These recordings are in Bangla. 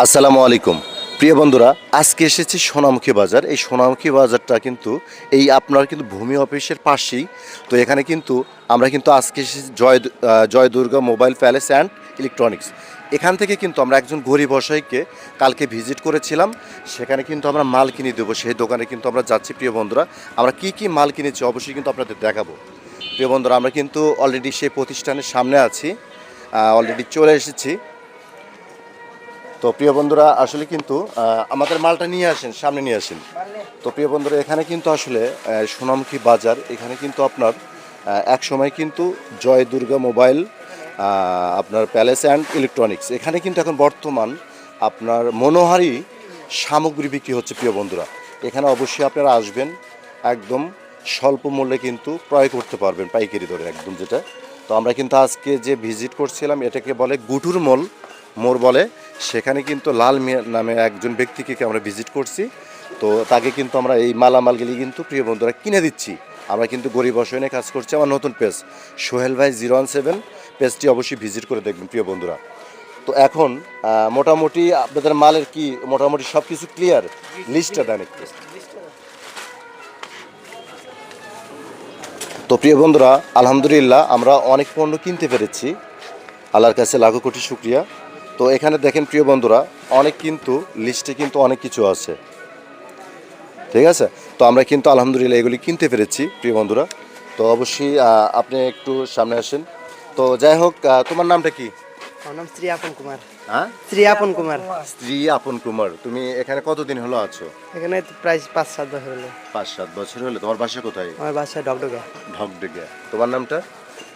আসসালামু আলাইকুম প্রিয় বন্ধুরা, আজকে এসেছি সোনামুখী বাজার। এই সোনামুখী বাজারটা কিন্তু এই আপনার কিন্তু ভূমি অফিসের পাশেই। তো এখানে কিন্তু আমরা কিন্তু আজকে এসেছি Joy Durga mobile palace and electronics. এখান থেকে কিন্তু আমরা একজন গরিব অসহায়কে কালকে ভিজিট করেছিলাম। সেখানে কিন্তু আমরা মাল কিনে দেবো, সেই দোকানে কিন্তু আমরা যাচ্ছি। প্রিয় বন্ধুরা, আমরা কি কি মাল কিনেছি অবশ্যই কিন্তু আপনাদের দেখাবো। প্রিয় বন্ধুরা, আমরা কিন্তু অলরেডি সেই প্রতিষ্ঠানের সামনে আছি, অলরেডি চলে এসেছি। তো প্রিয় বন্ধুরা, আসলে কিন্তু আমাদের মালটা নিয়ে আসেন, সামনে নিয়ে আসেন। তো প্রিয় বন্ধুরা, এখানে কিন্তু আসলে সোনামুখী বাজার, এখানে কিন্তু আপনার এক সময় কিন্তু জয় দুর্গা মোবাইল আপনার প্যালেস অ্যান্ড ইলেকট্রনিক্স, এখানে কিন্তু এখন বর্তমান আপনার মনোহারি সামগ্রী বিক্রি হচ্ছে। প্রিয় বন্ধুরা, এখানে অবশ্যই আপনারা আসবেন, একদম স্বল্প মূল্যে কিন্তু ক্রয় করতে পারবেন, পাইকারি দরে একদম যেটা। তো আমরা কিন্তু আজকে যে ভিজিট করছিলাম এটাকে বলে গুটুর মোড় বলে। সেখানে কিন্তু লাল মিয়া নামে একজন ব্যক্তিকে আমরা ভিজিট করছি। তো তাকে কিন্তু আমরা এই মালামালগুলি কিন্তু প্রিয় বন্ধুরা কিনে দিচ্ছি। আমরা কিন্তু গরিব অসহায় কাজ করছি। আমার নতুন পেজ সোহেল ভাই 017 পেজটি অবশ্যই ভিজিট করে দেখবেন প্রিয় বন্ধুরা। তো এখন মোটামুটি আপনাদের মালের কি মোটামুটি সব কিছু ক্লিয়ার? লিস্টটা দেন একটু। তো প্রিয় বন্ধুরা, আলহামদুলিল্লাহ আমরা অনেক পণ্য কিনতে পেরেছি, আল্লাহর কাছে লাখো কোটি শুকরিয়া। তো এখানে দেখেন প্রিয় বন্ধুরা, অনেক কিন্তু লিস্টে কিন্তু অনেক কিছু আছে, ঠিক আছে। তো আমরা কিন্তু আলহামদুলিল্লাহ এগুলি কিনতে পেরেছি প্রিয় বন্ধুরা। তো অবশ্যই আপনি একটু সামনে আসেন। তো যাই হোক, তোমার নামটা কি? আমার নাম শ্রী আপন কুমার। হ্যাঁ, শ্রী আপন কুমার। স্ত্রী আপন কুমার। তুমি এখানে কতদিন হলো আছো? এখানে প্রায় 5-7 বছর হলো। 5-7 বছর হলো। তোমার বাসা কোথায়? আমার বাসা ডগডগা। ঢকঢকে। তোমার নামটা?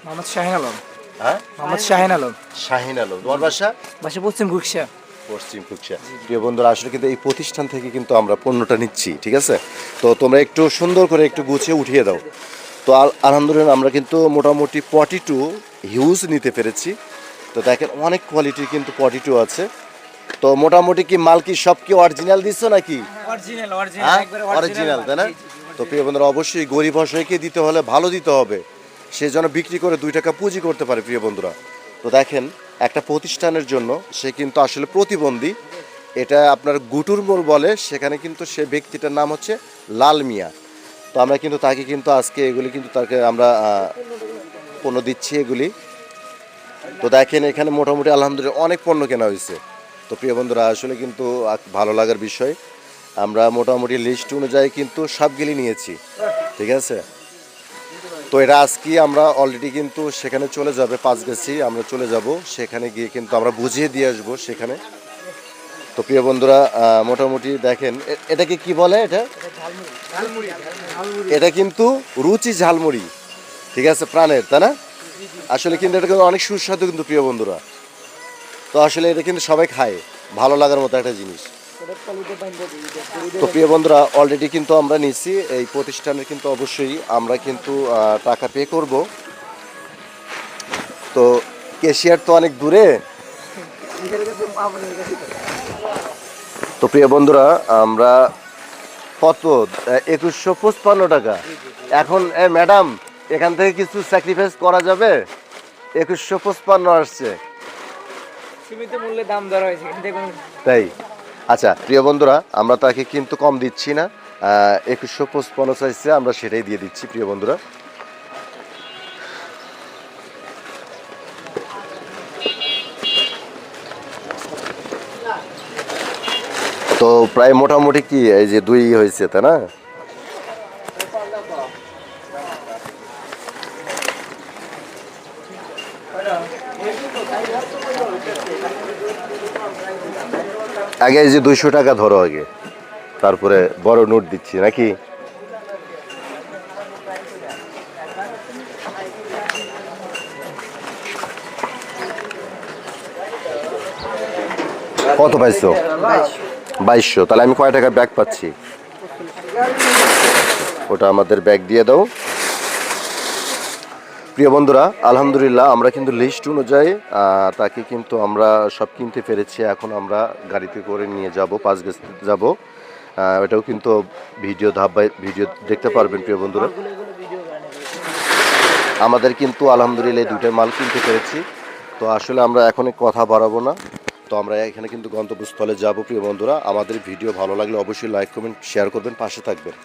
মোহাম্মদ শাহিন আলম। হ্যাঁ, মোহাম্মদ শাহিন আলম। শাহিন আলম। তোমার বাসা? বাসা পশ্চিম ঘুকসা। পশ্চিম ফুকসা। প্রিয় বন্ধুরা, আসলে কিন্তু এই প্রতিষ্ঠান থেকে কিন্তু আমরা পণ্যটা নিচ্ছি, ঠিক আছে। তো তোমরা একটু সুন্দর করে একটু গুছিয়ে উঠিয়ে দাও। তো আলহামদুলিল্লাহ আমরা কিন্তু মোটামুটি 42 হিউজ নিতে পেরেছি। তো দেখেন অনেক কোয়ালিটির কিন্তু 42 আছে। তো মোটামুটি কি মাল কি সব কি অরিজিনাল দিচ্ছ নাকি? অরিজিনাল, তাই না? তো প্রিয় বন্ধুরা, অবশ্যই গরিব অসহায়কে দিতে হলে ভালো দিতে হবে, সে যেন বিক্রি করে 2 টাকা পুঁজি করতে পারে প্রিয় বন্ধুরা। তো দেখেন একটা প্রতিষ্ঠানের জন্য সে কিন্তু আসলে প্রতিবন্ধী, এটা আপনার গুটুর মোড় বলে, সেখানে কিন্তু সে ব্যক্তিটার নাম হচ্ছে লাল মিয়া। তো আমরা কিন্তু তাকে কিন্তু আজকে এগুলি কিন্তু তাকে আমরা পণ্য দিচ্ছি এগুলি। তো দেখেন এখানে মোটামুটি আলহামদুলিল্লাহ অনেক পণ্য কেনা হয়েছে। তো প্রিয় বন্ধুরা, আসলে কিন্তু ভালো লাগার বিষয়, আমরা মোটামুটি লিস্ট অনুযায়ী কিন্তু সবগুলি নিয়েছি, ঠিক আছে। তো এটা আজকে আমরা অলরেডি কিন্তু সেখানে চলে যাবে, পাঁচগাছি আমরা চলে যাব, সেখানে গিয়ে কিন্তু আমরা বুঝিয়ে দিয়ে আসবো সেখানে। তো প্রিয় বন্ধুরা, মোটামুটি দেখেন এটাকে কি বলে, এটা কিন্তু রুচি ঝালমুড়ি, ঠিক আছে, প্রাণের, তাই না? আসলে কিন্তু এটা কিন্তু অনেক সুস্বাদু কিন্তু প্রিয় বন্ধুরা। তো আসলে এটা কিন্তু সবাই খায়, ভালো লাগার মতো একটা জিনিস। তো প্রিয় বন্ধুরা, অলরেডি কিন্তু আমরা নিচ্ছি এই প্রতিষ্ঠানে, কিন্তু অবশ্যই আমরা কিন্তু টাকা পে করব। তো ক্যাশিয়ার তো অনেক দূরে। তো প্রিয় বন্ধুরা, আমরা কত 2155 টাকা এখন। ম্যাডাম, এখান থেকে কিছু স্যাক্রিফাইস করা যাবে? 2155 আসছে, সীমিত মূল্যে দাম ধরা হয়েছে, তাই? আচ্ছা প্রিয় বন্ধুরা, আমরা তাকে কিন্তু কম দিচ্ছি না, 2155 চাইছে, আমরা সেটাই দিয়ে দিচ্ছি প্রিয় বন্ধুরা। তো প্রায় মোটামুটি কি এই যে 2 হয়েছে, তাই না? আগে এই যে 200 টাকা ধরো আগে, তারপরে বড় নোট দিচ্ছি নাকি? কত পাইছো? 2200। তাহলে আমি কয় টাকা ব্যাগ পাচ্ছি? ওটা আমাদের ব্যাগ দিয়ে দাও। প্রিয় বন্ধুরা, আলহামদুলিল্লাহ আমরা কিন্তু লিস্ট অনুযায়ী তাকে কিন্তু আমরা সব কিনতে পেরেছি। এখন আমরা গাড়িতে করে নিয়ে যাব, পাঁচগাছ যাব। এটাও কিন্তু ভিডিও ভিডিও দেখতে পারবেন প্রিয় বন্ধুরা। আমাদের কিন্তু আলহামদুলিল্লাহ 2টা মাল কিনতে পেরেছি। তো আসলে আমরা এখন কথা বাড়াবো না। তো আমরা এখানে কিন্তু গন্তব্যস্থলে যাব প্রিয় বন্ধুরা। আমাদের ভিডিও ভালো লাগলে অবশ্যই লাইক কমেন্ট শেয়ার করবেন, পাশে থাকবেন।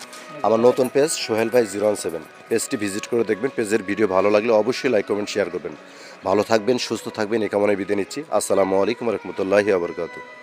আমার নতুন পেজ সোহেল ভাই 017, পেজটি ভিজিট করে দেখবেন। পেজের ভিডিও ভালো লাগলে অবশ্যই লাইক কমেন্ট শেয়ার করবেন। ভালো থাকবেন, সুস্থ থাকবেন, এই কামনায় বিদায় নিচ্ছি। আসসালামু আলাইকুম রহমতুল্লাহি আবরকাতুহ।